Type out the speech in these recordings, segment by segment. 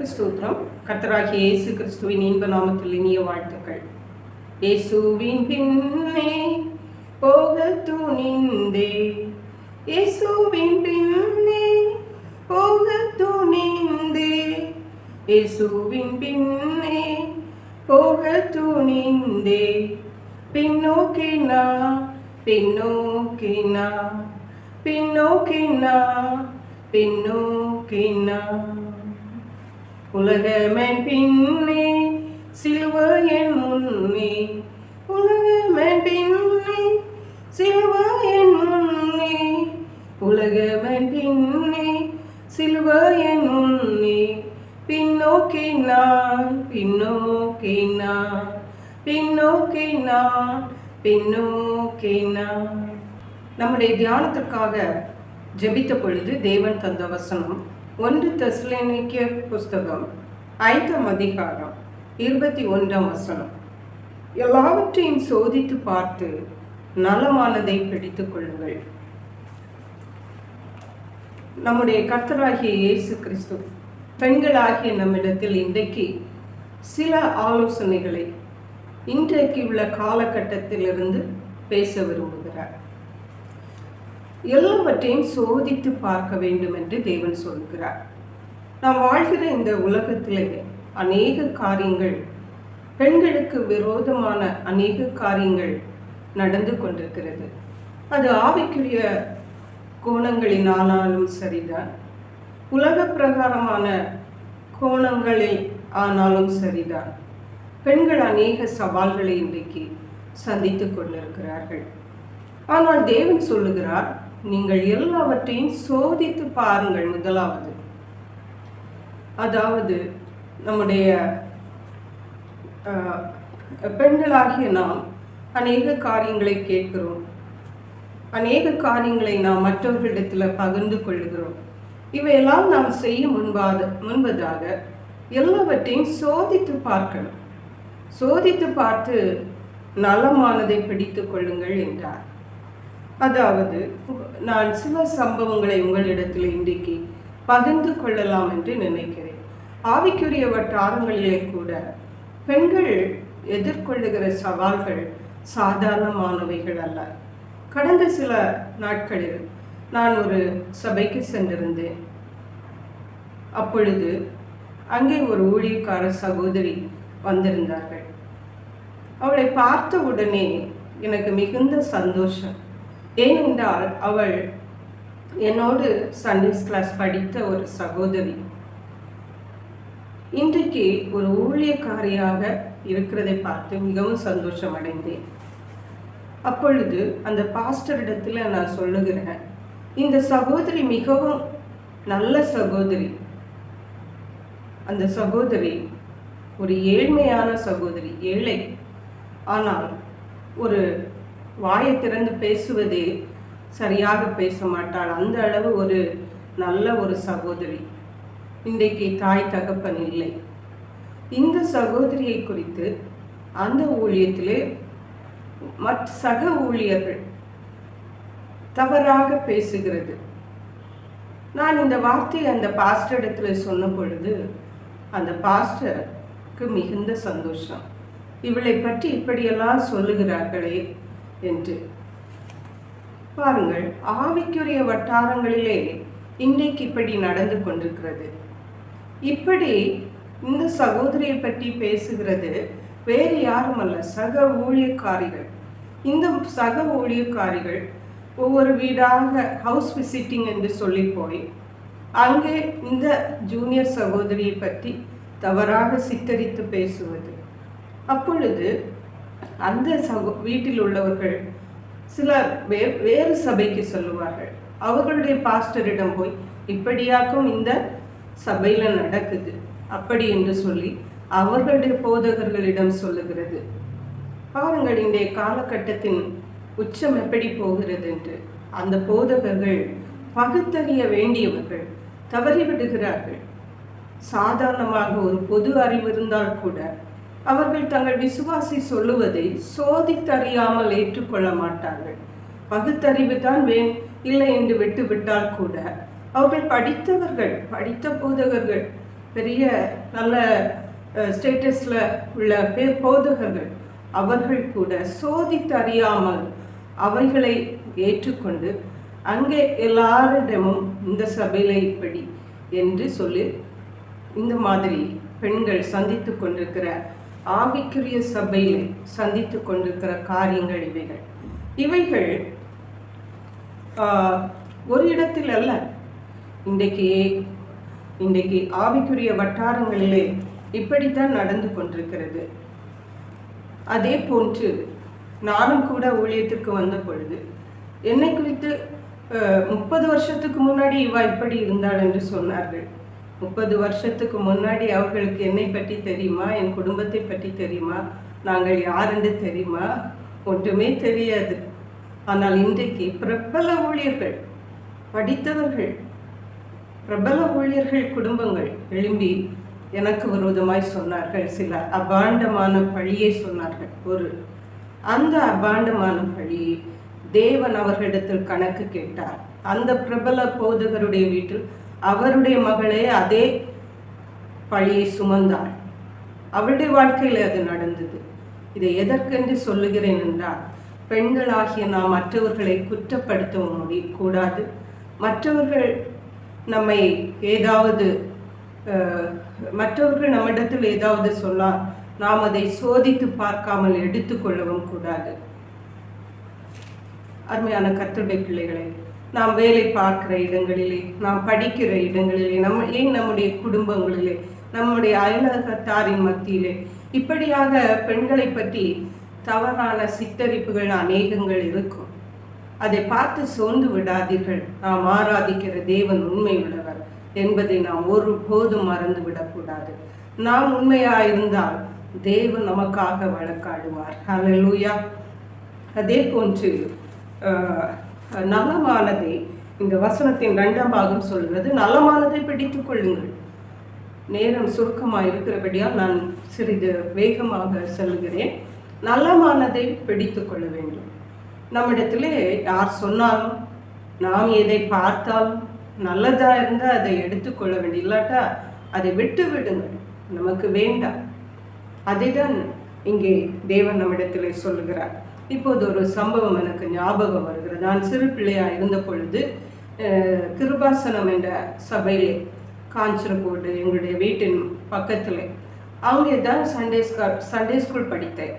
கர்த்தருக்கு ஸ்தோத்திரம். கர்த்தராகிய இயேசு கிறிஸ்துவின் இன்ப நாமத்தில் இனிய வாழ்த்துக்கள். இயேசுவின் பின்னே போக துணிந்தே, இயேசுவின் பின்னே போக துணிந்தே, இயேசுவின் பின்னே போக துணிந்தே, பின்னோக்கினா பின்னோக்கினா பின்னோக்கினா பின்னோக்கினா, உலகமன் பின்னே சிலுவையின் முன்னே, உலகமன் பின்னே சிலுவையின் முன்னே, உலகமன் பின்னே சிலுவையின் முன்னே, பின்னோக்கினான் பின்னோக்கினான் பின்னோக்கினான் பின்னோக்கினான். நம்முடைய தியானத்திற்காக ஜெபித்த பொழுது தேவன் தந்த வசனம் 1 தெசலோனிக்கேயர் புஸ்தகம் 5ஆம் அதிகாரம் 21ஆம் வசனம். எல்லாவற்றையும் சோதித்து பார்த்து நலமானதை பிடித்துக் கொள்ளுங்கள். நம்முடைய கர்த்தராகிய இயேசு கிறிஸ்து பெண்களாகிய நம்மிடத்தில் இன்றைக்கு சில ஆலோசனைகளை இன்றைக்கு உள்ள காலகட்டத்திலிருந்து பேச விரும்புகிறார். எல்லாவற்றையும் சோதித்து பார்க்க வேண்டும் என்று தேவன் சொல்கிறார். நாம் வாழ்கிற இந்த உலகத்திலே அநேக காரியங்கள், பெண்களுக்கு விரோதமான அநேக காரியங்கள் நடந்து கொண்டிருக்கிறது. அது ஆவிக்குரிய கோணங்களினாலும் சரிதான், உலக பிரகாரமான கோணங்களில் ஆனாலும் சரிதான், பெண்கள் அநேக சவால்களை இன்றைக்கு சந்தித்து கொண்டிருக்கிறார்கள். ஆனால் தேவன் சொல்லுகிறார், நீங்கள் எல்லாவற்றையும் சோதித்து பாருங்கள். முதலாவது, அதாவது நம்முடைய பெண்களாகிய நாம் அநேக காரியங்களை கேட்கிறோம், அநேக காரியங்களை நாம் மற்றவர்களிடத்தில் பகிர்ந்து கொள்கிறோம். இவையெல்லாம் நாம் செய்ய முன்பதாக எல்லாவற்றையும் சோதித்து பார்க்கணும். சோதித்து பார்த்து நலமானதை பிடித்து கொள்ளுங்கள் என்றார். அதாவது நான் சில சம்பவங்களை உங்களிடத்தில் இன்றைக்கு பகிர்ந்து கொள்ளலாம் என்று நினைக்கிறேன். ஆவிக்குரிய வட்டாரங்களிலே கூட பெண்கள் எதிர்கொள்ளுகிற சவால்கள் சாதாரணமானவைகள் அல்ல. கடந்த சில நாட்களில் நான் ஒரு சபைக்கு சென்றிருந்தேன். அப்பொழுது அங்கே ஒரு ஊழியக்கார சகோதரி வந்திருந்தார்கள். அவளை பார்த்த உடனே எனக்கு மிகுந்த சந்தோஷம். ஏனென்றால் அவள் என்னோடு சண்டேஸ் கிளாஸ் படித்த ஒரு சகோதரி. இன்றைக்கு ஒரு ஊழியக்காரியாக இருக்கிறதை பார்த்து மிகவும் சந்தோஷம் அடைந்தேன். அப்பொழுது அந்த பாஸ்டரிடத்தில் நான் சொல்லுகிறேன், இந்த சகோதரி மிகவும் நல்ல சகோதரி. அந்த சகோதரி ஒரு ஏழ்மையான சகோதரி, ஏழை. ஆனால் ஒரு வாயை திறந்து பேசுவதே சரியாக பேச மாட்டாள். அந்த அளவு ஒரு நல்ல ஒரு சகோதரி. இன்றைக்கு தாய் தகப்பன் இல்லை. இந்த சகோதரியை குறித்து அந்த ஊழியத்திலே மற்ற சக ஊழியர்கள் தவறாக பேசுகிறது. நான் இந்த வார்த்தையை அந்த பாஸ்டரிடத்தில் சொன்ன பொழுது அந்த பாஸ்டருக்கு மிகுந்த சந்தோஷம். இவளை பற்றி இப்படியெல்லாம் சொல்லுகிறார்களே என்று. பாருங்கள், ஆவிக்குரிய வட்டாரங்களிலே இன்றைக்கு இப்படி நடந்து கொண்டிருக்கிறது. இப்படி இந்த சகோதரியை பற்றி பேசுகிறது வேறு யாரும் அல்ல, சக ஊழியக்காரிகள். இந்த சக ஊழியக்காரிகள் ஒவ்வொரு வீடாக ஹவுஸ் விசிட்டிங் என்று சொல்லி போய் அங்கே இந்த ஜூனியர் சகோதரியை பற்றி தவறாக சித்தரித்து பேசுவது. அப்பொழுது அந்த வீட்டில் உள்ளவர்கள் சிலர் வேறு சபைக்கு சொல்லுவார்கள். அவர்களுடைய பாஸ்டரிடம் போய் இப்படியாக்கும் இந்த சபையில் நடக்குது அப்படி என்று சொல்லி அவர்களுடைய போதகர்களிடம் சொல்லுகிறது. பாருங்கள், இன்றைய காலகட்டத்தின் உச்சம் எப்படி போகிறது என்று. அந்த போதகர்கள் பகுத்தறிய வேண்டியவர்கள் தவறிவிடுகிறார்கள். சாதாரணமாக ஒரு பொது அறிவு இருந்தால் கூட அவர்கள் தங்கள் விசுவாசி சொல்லுவதை சோதித்தறியாமல் ஏற்றுக்கொள்ள மாட்டார்கள். பகுத்தறிவு தான் இல்லை என்று விட்டுவிட்டால் கூட அவர்கள் படித்தவர்கள், படித்த போதகர்கள் பெரிய நல்ல ஸ்டேட்டஸில் உள்ள போதகர்கள் அவர்கள் கூட சோதித்தறியாமல் அவைகளை ஏற்றுக்கொண்டு அங்கே எல்லாரிடமும் இந்த சபையில இப்படி என்று சொல்லி இந்த மாதிரி பெண்கள் சந்தித்து கொண்டிருக்கிற ஆவிக்குரிய சபையிலே சந்தித்து கொண்டிருக்கிற காரியங்கள் இவைகள் ஒரு இடத்தில் அல்ல. இன்றைக்கு ஆவிக்குரிய வட்டாரங்களிலே இப்படித்தான் நடந்து கொண்டிருக்கிறது. அதே போன்று நானும் கூட ஊழியத்திற்கு வந்த பொழுது என்னை குறித்து 30 வருஷத்துக்கு முன்னாடி இவா இப்படி இருந்தாள் என்று சொன்னார்கள். 30 வருஷத்துக்கு முன்னாடி அவர்களுக்கு என்னை பற்றி தெரியுமா, என் குடும்பத்தை பற்றி தெரியுமா, நாங்கள் யாரென்று தெரியுமா? ஒன்றுமே தெரியாது. ஆனால் இன்றைக்கு பிரபல ஊழியர்கள், படித்தவர்கள், பிரபல ஊழியர்கள் குடும்பங்கள் எழும்பி எனக்கு விரோதமாய் சொன்னார்கள். சில அபாண்டமான பழியை சொன்னார்கள். அந்த அபாண்டமான பழியை தேவன் அவர்களிடத்தில் கணக்கு கேட்டார். அந்த பிரபல போதகருடைய வீட்டில் அவருடைய மகளே அதே பழியை சுமந்தாள். அவருடைய வாழ்க்கையில் அது நடந்தது. இதை எதற்கென்று சொல்லுகிறேன் என்றால், பெண்களாகிய நாம் மற்றவர்களை குற்றப்படுத்த கூடாது. மற்றவர்கள் நம்மிடத்தில் ஏதாவது சொன்னால் நாம் அதை சோதித்து பார்க்காமல் எடுத்துக்கொள்ளவும் கூடாது. அருமையான கர்த்தருடைய பிள்ளைகளை, நாம் வேலை பார்க்கிற இடங்களிலே, நாம் படிக்கிற இடங்களிலே, நம்முடைய குடும்பங்களிலே, நம்முடைய அயலகத்தாரின் மத்தியிலே இப்படியாக பெண்களை பற்றி தவறான சித்தரிப்புகள் அநேகங்கள் இருக்கும். அதை பார்த்து சோர்ந்து விடாதீர்கள். நாம் ஆராதிக்கிற தேவன் உண்மை உள்ளவர் என்பதை நாம் ஒருபோதும் மறந்து விடக்கூடாது. நாம் உண்மையாயிருந்தால் தேவன் நமக்காக வழக்காடுவார். ஹல்லேலூயா. அதே போன்று நலமானதை இந்த வசனத்தின் 2ஆம் பாகம் சொல்கிறது. நலமானதை பிடித்துக் கொள்ளுங்கள். நேரம் சுருக்கமாக இருக்கிறபடியால் நான் சிறிது வேகமாக சொல்லுகிறேன். நலமானதை பிடித்து கொள்ள வேண்டும். நம்மிடத்திலே யார் சொன்னாலும், நாம் எதை பார்த்தாலும் நல்லதாக இருந்தால் அதை எடுத்துக்கொள்ள வேண்டும். இல்லாட்டா அதை விட்டு விடுங்கள், நமக்கு வேண்டாம். அதை தான் இங்கே தேவன் நம்மிடத்திலே சொல்லுகிறார். இப்போது ஒரு சம்பவம் எனக்கு ஞாபகம் வருகிறது. நான் சிறு பிள்ளையாக இருந்த பொழுது கிருபாசனம் என்ற சபையிலே, காஞ்சனக்கோடு எங்களுடைய வீட்டின் பக்கத்தில், அங்கே தான் சண்டே ஸ்கூல் படித்தேன்.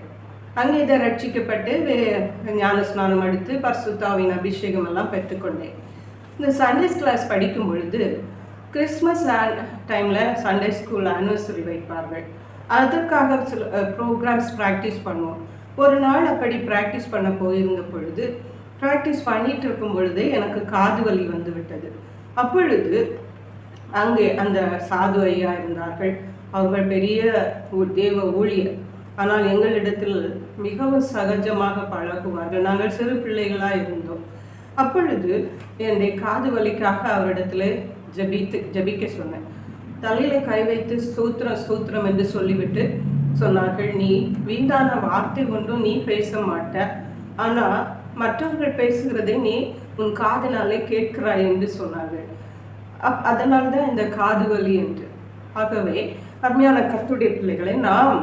அங்கே தான் ரட்சிக்கப்பட்டு ஞான ஸ்நானம் எடுத்து பரிசுத்தாவின் அபிஷேகம் எல்லாம் பெற்றுக்கொண்டேன். இந்த சண்டே கிளாஸ் படிக்கும் பொழுது கிறிஸ்மஸ் டைமில் சண்டே ஸ்கூல் ஆனிவர்சரி வைப்பார்கள். அதற்காக சில ப்ரோக்ராம்ஸ் ப்ராக்டிஸ் பண்ணுவோம். ஒரு நாள் அப்படி ப்ராக்டிஸ் பண்ண போயிருந்த பொழுது, ப்ராக்டிஸ் பண்ணிட்டு இருக்கும் பொழுதே எனக்கு காது வலி வந்து விட்டது. அப்பொழுது அங்கே அந்த சாது ஐயா இருந்தார்கள். அவர்கள் பெரிய தேவ ஊழியர். ஆனால் எங்களிடத்தில் மிகவும் சகஜமாக பழகுவார்கள். நாங்கள் சிறு பிள்ளைகளாக இருந்தோம். அப்பொழுது என்னுடைய காது வலிக்காக அவரிடத்துல ஜபிக்க சொன்னேன். தலையில கை வைத்து ஸ்தோத்திரம் என்று சொல்லிவிட்டு சொன்னார்கள், நீ வீணான வார்த்தை ஒன்றும் நீ பேச மாட்ட, ஆனால் மற்றவர்கள் பேசுகிறதை நீ உன் காதினாலே கேட்கிறாய் என்று சொன்னார்கள். அதனால்தான் இந்த காது வலி என்று. ஆகவே அருமையான கர்த்தருடைய பிள்ளைகளை, நாம்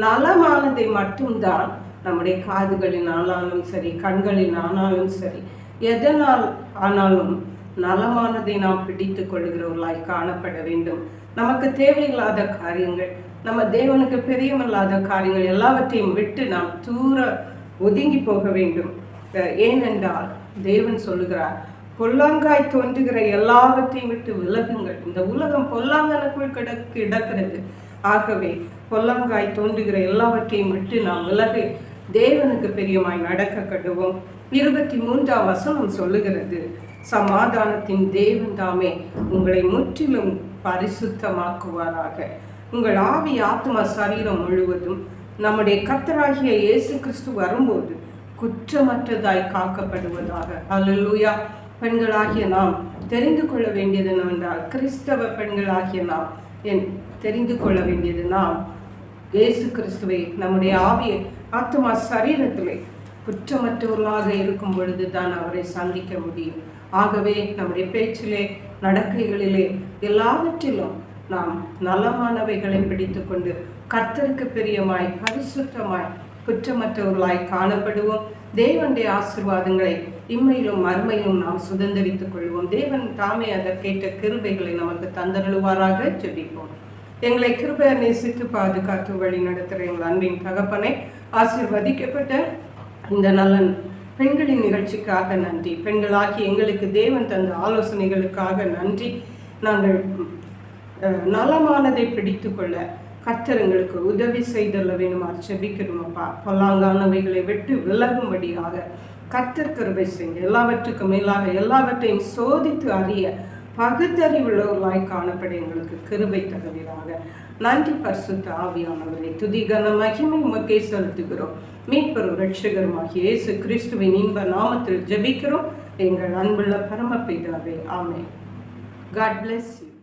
நலமானதை மட்டும்தான் நம்முடைய காதுகளின் ஆனாலும் சரி, கண்களின் ஆனாலும் சரி, எதனால் ஆனாலும் நலமானதை நாம் பிடித்து கொள்கிறவர்களாய் காணப்பட வேண்டும். நமக்கு தேவையில்லாத காரியங்கள், நம்ம தேவனுக்கு பிரியமில்லாத காரியங்கள் எல்லாவற்றையும் விட்டு நாம் தூர ஒதுங்கி போக வேண்டும். ஏனென்றால் தேவன் சொல்லுகிறார், பொல்லாங்காய் தோன்றுகிற எல்லாவற்றையும் விட்டு விலகுங்கள். இந்த உலகம் பொல்லாங்கனுக்குள் கிடக்கிறது. ஆகவே பொல்லாங்காய் தோன்றுகிற எல்லாவற்றையும் விட்டு நாம் விலகி தேவனுக்கு பிரியமாய் நடக்க கட்டுவோம். 23ஆம் வசனம் சொல்லுகிறது, சமாதானத்தின் தேவன் தாமே உங்களை முற்றிலும் பரிசுத்தமாக்குவாராக. உங்கள் ஆவி, ஆத்மா, சரீரம் முழுவதும் நம்முடைய கர்த்தராகிய இயேசு கிறிஸ்து வரும்போது குற்றமற்றதாய் காக்கப்படுவதாக. அல்லேலூயா. பெண்களாகிய நாம் தெரிந்து கொள்ள வேண்டியது என்னவென்றால், கிறிஸ்தவ பெண்களாகிய நாம் தெரிந்து கொள்ள வேண்டியது, நாம் இயேசு கிறிஸ்துவை நம்முடைய ஆவியை, ஆத்மா, சரீரத்திலே குற்றமற்றவர்களாக இருக்கும் பொழுது தான் அவரை சந்திக்க முடியும். ஆகவே நம்முடைய பேச்சிலே, நடக்கைகளிலே, எல்லாவற்றிலும் நாம் நலமானவைகளை பிடித்துக்கொண்டு கர்த்தருக்கு பிரியமாய் பரிசுத்தமாய் குற்றமற்றவர்களாய் காணப்படுவோம். தேவனுடைய ஆசீர்வாதங்களை இம்மையிலும் மறுமையிலும் நாம் சுதந்திரித்துக் கொள்வோம். தேவன் தாமே அதற்கேற்ற கிருபைகளை நமக்கு தந்தருளுவாராக. ஜெபிப்போம். எங்களை கிருபையை நேசித்து பாதுகாத்து வழி நடத்துகிற எங்கள் அன்பின் தகப்பனை, ஆசீர்வதிக்கப்பட்ட இந்த நல்ல பெண்களின் நிகழ்ச்சிக்காக நன்றி. பெண்களாகி எங்களுக்கு தேவன் தந்த ஆலோசனைகளுக்காக நன்றி. நாங்கள் நலமானதை பிடித்து கொள்ள கர்த்தர் எங்களுக்கு உதவி செய்தல்ல வேணுமா ஜெபிக்கிறோமப்பா. பொல்லாங்கானவைகளை விட்டு விலகும்படியாக கர்த்தர் கிருபை செய்யுங்க. எல்லாவற்றுக்கும் மேலாக எல்லாவற்றையும் சோதித்து அறிய பகுத்தறிவுள்ளவர்களாய் காணப்பட எங்களுக்கு கிருபை தருவீராக. நன்றி பரிசுத்த ஆவியானவரை. துதி கன மகிமை உமக்கே செலுத்துகிறோம். மீட்பரும் இரட்சகருமாகிய இயேசு கிறிஸ்துவின் இன்ப நாமத்தில் ஜெபிக்கிறோம் எங்கள் அன்புள்ள பரமபிதாவே. ஆமென். God bless you.